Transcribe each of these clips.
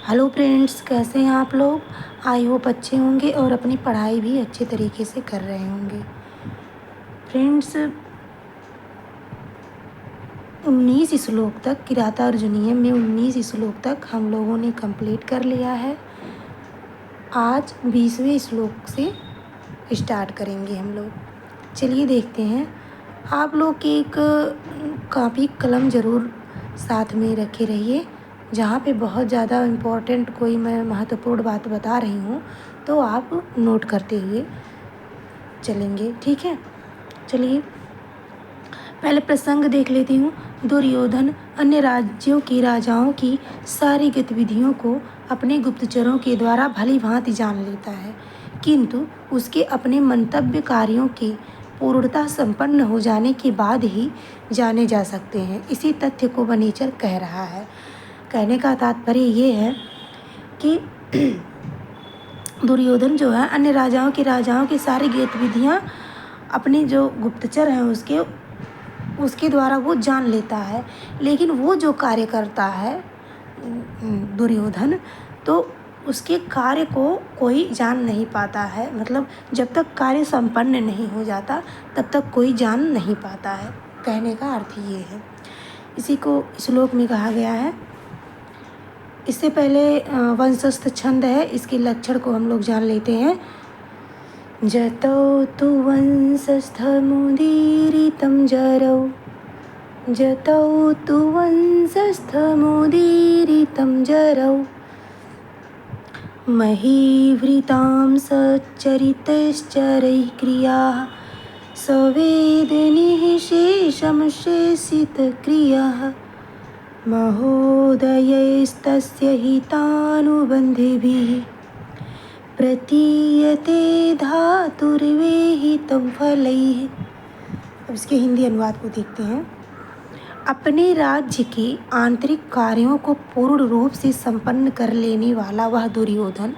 Hello friends, कैसे हैं आप लोग। आई होप अच्छे होंगे और अपनी पढ़ाई भी अच्छे तरीके से कर रहे होंगे। फ्रेंड्स, 19 श्लोक तक किरातार्जुनीय में 19 श्लोक तक हम लोगों ने कंप्लीट कर लिया है। आज 20वें श्लोक से स्टार्ट करेंगे हम लोग। चलिए देखते हैं। आप लोग एक कॉपी कलम ज़रूर साथ में रखे रहिए। जहाँ पे बहुत ज़्यादा इम्पोर्टेंट कोई मैं महत्वपूर्ण बात बता रही हूँ तो आप नोट करते हुए चलेंगे, ठीक है। चलिए पहले प्रसंग देख लेती हूँ। दुर्योधन अन्य राज्यों के राजाओं की सारी गतिविधियों को अपने गुप्तचरों के द्वारा भली भांति जान लेता है, किंतु उसके अपने मंतव्य कार्यों के पूर्णतः संपन्न हो जाने के बाद ही जाने जा सकते हैं। इसी तथ्य को वनीचर कह रहा है। कहने का तात्पर्य ये है कि दुर्योधन जो है अन्य राजाओं की सारी गतिविधियाँ अपने जो गुप्तचर हैं उसके द्वारा वो जान लेता है, लेकिन वो जो कार्य करता है दुर्योधन, तो उसके कार्य को कोई जान नहीं पाता है। मतलब जब तक कार्य संपन्न नहीं हो जाता तब तक कोई जान नहीं पाता है। कहने का अर्थ ये है। इसी को श्लोक में कहा गया है। इससे पहले वंशस्थ छंद है, इसके लक्षण को हम लोग जान लेते हैं। जतौ तु वंशस्थमुदीरितं जरौ, जतौ तु वंशस्थमुदीरितं जरौ, महीवृतां सच्चरितैश्चरैः क्रियाः सवेदनीः शेषमशेषितक्रियाः, महोदयैस्तस्य हितानुबन्धिभिः प्रतीयते धातुर्विहितं फलैः। अब इसके हिंदी अनुवाद को देखते हैं। अपने राज्य के आंतरिक कार्यों को पूर्ण रूप से संपन्न कर लेने वाला वह दुर्योधन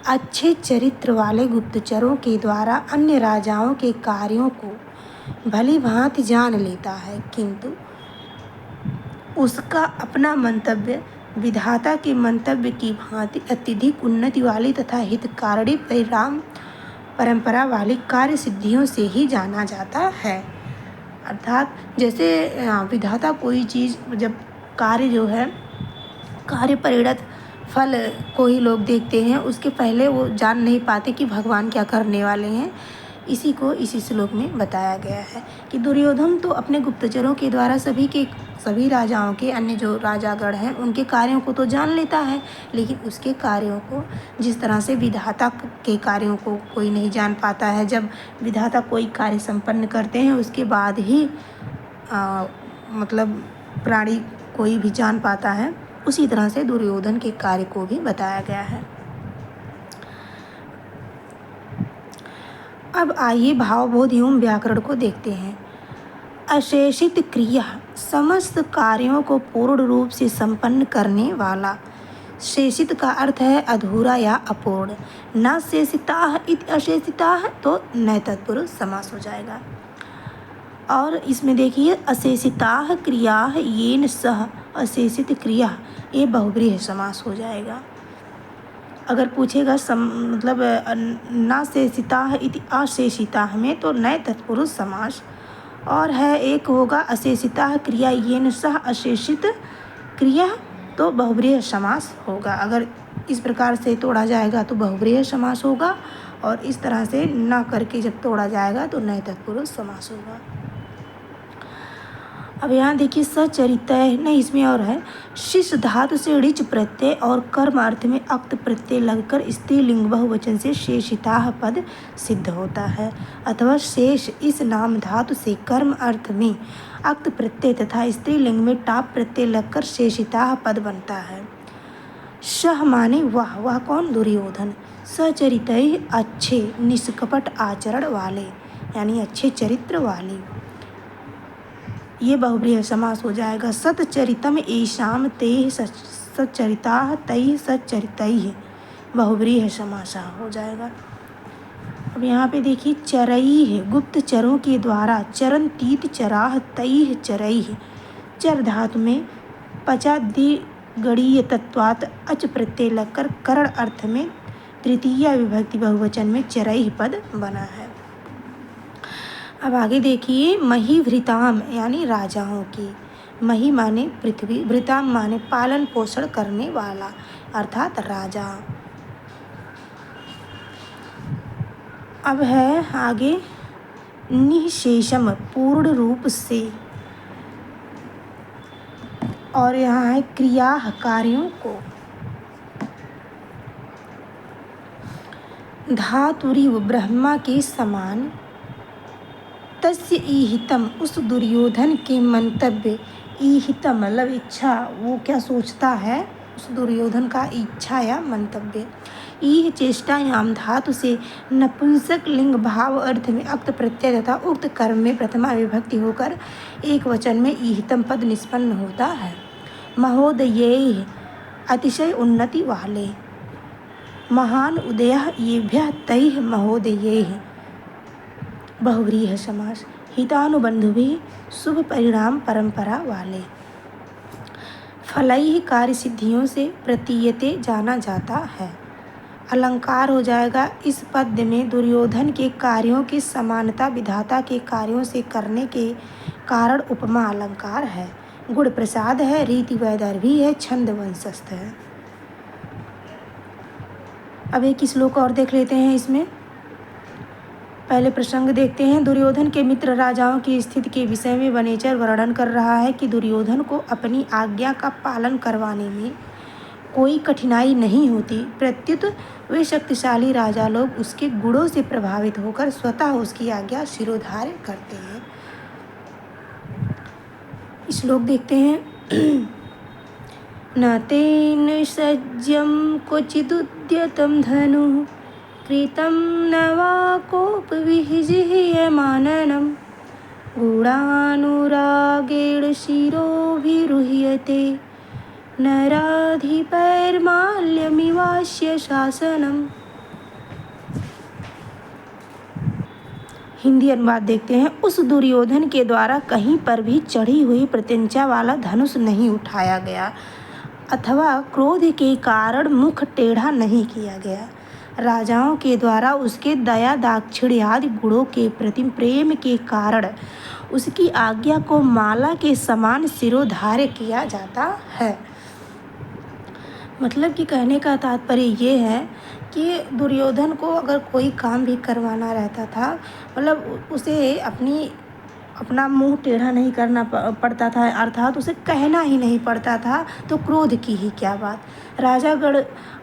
अच्छे चरित्र वाले गुप्तचरों के द्वारा अन्य राजाओं के कार्यों को भली भांति जान लेता है, किंतु उसका अपना मंतव्य विधाता के मंतव्य की भांति अत्यधिक उन्नति वाली तथा हितकारणी परिणाम परंपरा वाली कार्य सिद्धियों से ही जाना जाता है। अर्थात जैसे विधाता कोई चीज़ जब कार्य जो है कार्य परिणत फल को ही लोग देखते हैं, उसके पहले वो जान नहीं पाते कि भगवान क्या करने वाले हैं। इसी को इसी श्लोक में बताया गया है कि दुर्योधन तो अपने गुप्तचरों के द्वारा सभी राजाओं के अन्य जो राजागण हैं उनके कार्यों को तो जान लेता है, लेकिन उसके कार्यों को जिस तरह से विधाता के कार्यों को कोई नहीं जान पाता है। जब विधाता कोई कार्य संपन्न करते हैं उसके बाद ही मतलब प्राणी कोई भी जान पाता है, उसी तरह से दुर्योधन के कार्य को भी बताया गया है। अब आइए भावबोध एवं व्याकरण को देखते हैं। अशेषित क्रिया समस्त कार्यों को पूर्ण रूप से संपन्न करने वाला। शेषित का अर्थ है अधूरा या अपूर्ण। न शेषिताः इति अशेषिताः तो न तत्पुरुष समास हो जाएगा। और इसमें देखिए अशेषिताः क्रियाः येन सह अशेषित क्रिया, ये बहुव्रीहि समास हो जाएगा। अगर पूछेगा मतलब न शेषिताः इति अशेषिताः में तो न तत्पुरुष समास, और है एक होगा अशेषिताः क्रिया येन सह अशेषित क्रिया, तो बहुव्रीहि समास होगा। अगर इस प्रकार से तोड़ा जाएगा तो बहुव्रीहि समास होगा, और इस तरह से न करके जब तोड़ा जाएगा तो न तत्पुरुष समास होगा। अब यहाँ देखिए सचरितः नहीं, इसमें और है शिश धातु से ऋच प्रत्यय और कर्म अर्थ में अक्त प्रत्यय लगकर स्त्रीलिंग बहुवचन से शेषिताः पद सिद्ध होता है, अथवा शेष इस नाम धातु से कर्म अर्थ में अक्त प्रत्यय तथा स्त्रीलिंग में टाप प्रत्यय लगकर शेषिताः पद बनता है। सह माने वह कौन? दुर्योधन। सचरितः अच्छे निष्कपट आचरण वाले, यानी अच्छे चरित्र वाले, ये बहुव्रीहि समास हो जाएगा। सच्चरितम एषाम तेह सच्चरिताः तैः सच्चरितैः, बहुव्रीहि समास हो जाएगा। अब यहाँ पे देखिए चरैः गुप्तचरों के द्वारा, चरन्तीत चराः तैः चरैः, चर धातु में पचा दी गणीय तत्वात् अच प्रत्यय लगकर करण अर्थ में तृतीय विभक्ति बहुवचन में चरैः पद बना है। अब आगे देखिए, मही भृताम यानी राजाओं की। मही माने पृथ्वी, भृताम माने पालन पोषण करने वाला अर्थात राजा। अब है आगे निःशेषम पूर्ण रूप से, और यहाँ है क्रिया कार्यों को। धातुरिव ब्रह्मा के समान, तस्य ईहितम उस दुर्योधन के मंतव्य, ईहितम मतलब इच्छा, वो क्या सोचता है, उस दुर्योधन का इच्छा या मंतव्य। ईह चेष्टायाम धातु से नपुंसक लिंग भाव अर्थ में अक्त प्रत्यय तथा उक्त कर्म में प्रथमा विभक्ति होकर एक वचन में ईहितम पद निष्पन्न होता है। महोदयैः अतिशय उन्नति वाले, महान उदयः येभ्यः तैः महोदयैः बहुव्रीहि समास, हितानुबंधुभिः शुभ परिणाम परंपरा वाले। फलैः कार्य सिद्धियों से प्रतीयते जाना जाता है। अलंकार हो जाएगा इस पद्य में दुर्योधन के कार्यों की समानता विधाता के कार्यों से करने के कारण उपमा अलंकार है। गुण प्रसाद है, रीति वैदर्भी है, छंद वंशस्थ है। अब एक श्लोक और देख लेते हैं। इसमें पहले प्रसंग देखते हैं। दुर्योधन के मित्र राजाओं की स्थिति के विषय में वनेचर वर्णन कर रहा है कि दुर्योधन को अपनी आज्ञा का पालन करवाने में कोई कठिनाई नहीं होती, प्रत्युत वे शक्तिशाली राजा लोग उसके गुणों से प्रभावित होकर स्वतः उसकी आज्ञा शिरोधार्य करते हैं। श्लोक देखते हैं। न तेन सज्जं क्वचिदुद्यतं धनुः कृतं न वा कोपविजिह्यमाननं गूढानुरागेण शिरोभिरुह्यते नराधिपैर्माल्यमिवास्य शासनम्। हिंदी अनुवाद देखते हैं। उस दुर्योधन के द्वारा कहीं पर भी चढ़ी हुई प्रत्यंचा वाला धनुष नहीं उठाया गया अथवा क्रोध के कारण मुख टेढ़ा नहीं किया गया। राजाओं के द्वारा उसके दया दाक्षिण्य आदि गुणों के प्रति प्रेम के कारण उसकी आज्ञा को माला के समान शिरोधार्य किया जाता है। मतलब कि कहने का तात्पर्य ये है कि दुर्योधन को अगर कोई काम भी करवाना रहता था, मतलब उसे अपना मुंह टेढ़ा नहीं करना पड़ता था, अर्थात उसे कहना ही नहीं पड़ता था, तो क्रोध की ही क्या बात। राजागण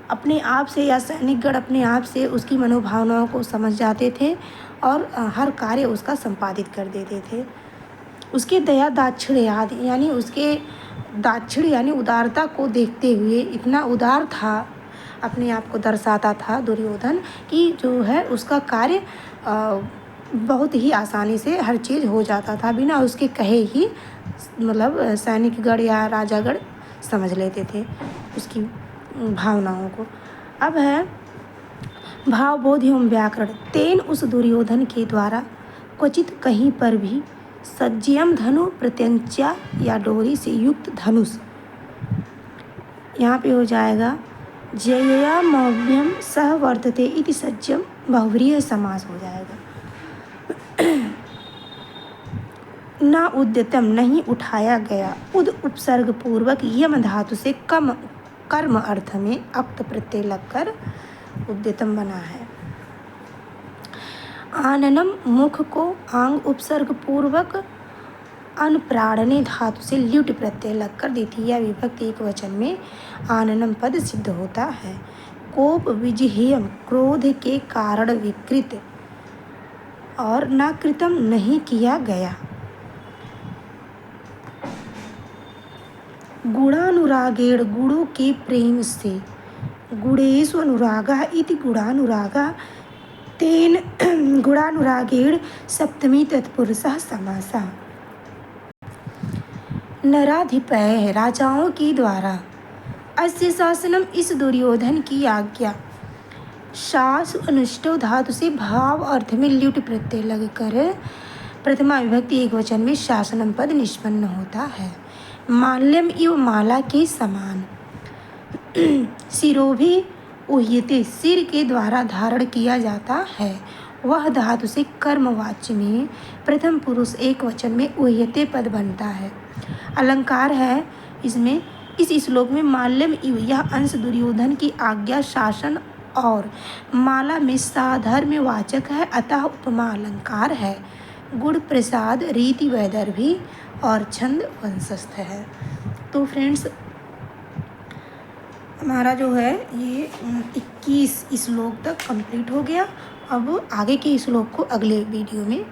अपने आप से या सैनिकगण अपने आप से उसकी मनोभावनाओं को समझ जाते थे और हर कार्य उसका संपादित कर देते थे। उसके दया दाक्षिण्य आदि यानी उसके दाक्षिण्य यानी उदारता को देखते हुए इतना उदार था, अपने आप को दर्शाता था दुर्योधन कि जो है उसका कार्य बहुत ही आसानी से हर चीज़ हो जाता था, बिना उसके कहे ही मतलब सैनिकगण या राजागण समझ लेते थे उसकी भावनाओं को। अब है भाव बोध एवं व्याकरण। तेन उस दुर्योधन के द्वारा क्वचित कहीं पर भी सज्जियम धनु प्रत्यंचा या डोरी से युक्त धनुष, यहाँ पे हो जाएगा जयया मव्यम सह वर्तते इति सज्जम बहुव्रीहि समास हो जाएगा। न उद्यतम नहीं उठाया गया, उद उपसर्ग पूर्वक यम धातु से कम कर्म अर्थ में अक्त प्रत्यय लगकर उद्यतम बना है। आननम मुख को आंग उपसर्ग पूर्वक अनप्राणने धातु से ल्युट प्रत्यय लगकर द्वितीय विभक्ति एक वचन में आननम पद सिद्ध होता है। कोप विजिह्यम क्रोध के कारण विकृत और न कृतम नहीं किया गया। गुणानुरागेण गुणों के प्रेम से, गुणेषु अनुरागः इति गुणानुरागः, तेन गुणानुरागेण सप्तमी तत्पुरुषः समासः। नराधिपैः राजाओं के द्वारा, अस्य शासनम इस दुर्योधन की आज्ञा, शास अनुष्टो धातु से भाव अर्थ में ल्युट प्रत्यय लगकर प्रथमा विभक्ति एक वचन में शासनम पद निष्पन्न होता है। माल्यम इव माला के समान, सिरोभी उह्यते, सिर के द्वारा धारण किया जाता है। वह धातु से कर्मवाच्य में प्रथम पुरुष एक वचन में उह्यते पद बनता है। अलंकार है इसमें। इस श्लोक में माल्यम इव यह अंश दुर्योधन की आज्ञा, शासन और माला में साधर्म्यवाचक है, अतः उपमा अलंकार है। गुण प्रसाद रीति वैदर्भी और छंद वंशस्थ है। तो फ्रेंड्स हमारा जो है ये 21 श्लोक तक कंप्लीट हो गया। अब आगे के श्लोक को अगले वीडियो में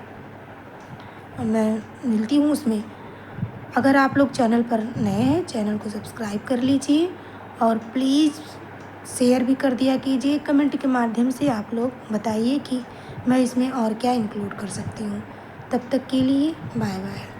मैं मिलती हूँ उसमें। अगर आप लोग चैनल पर नए हैं, चैनल को सब्सक्राइब कर लीजिए और प्लीज़ शेयर भी कर दिया कीजिए। कमेंट के माध्यम से आप लोग बताइए कि मैं इसमें और क्या इंक्लूड कर सकती हूँ। तब तक के लिए बाय बाय।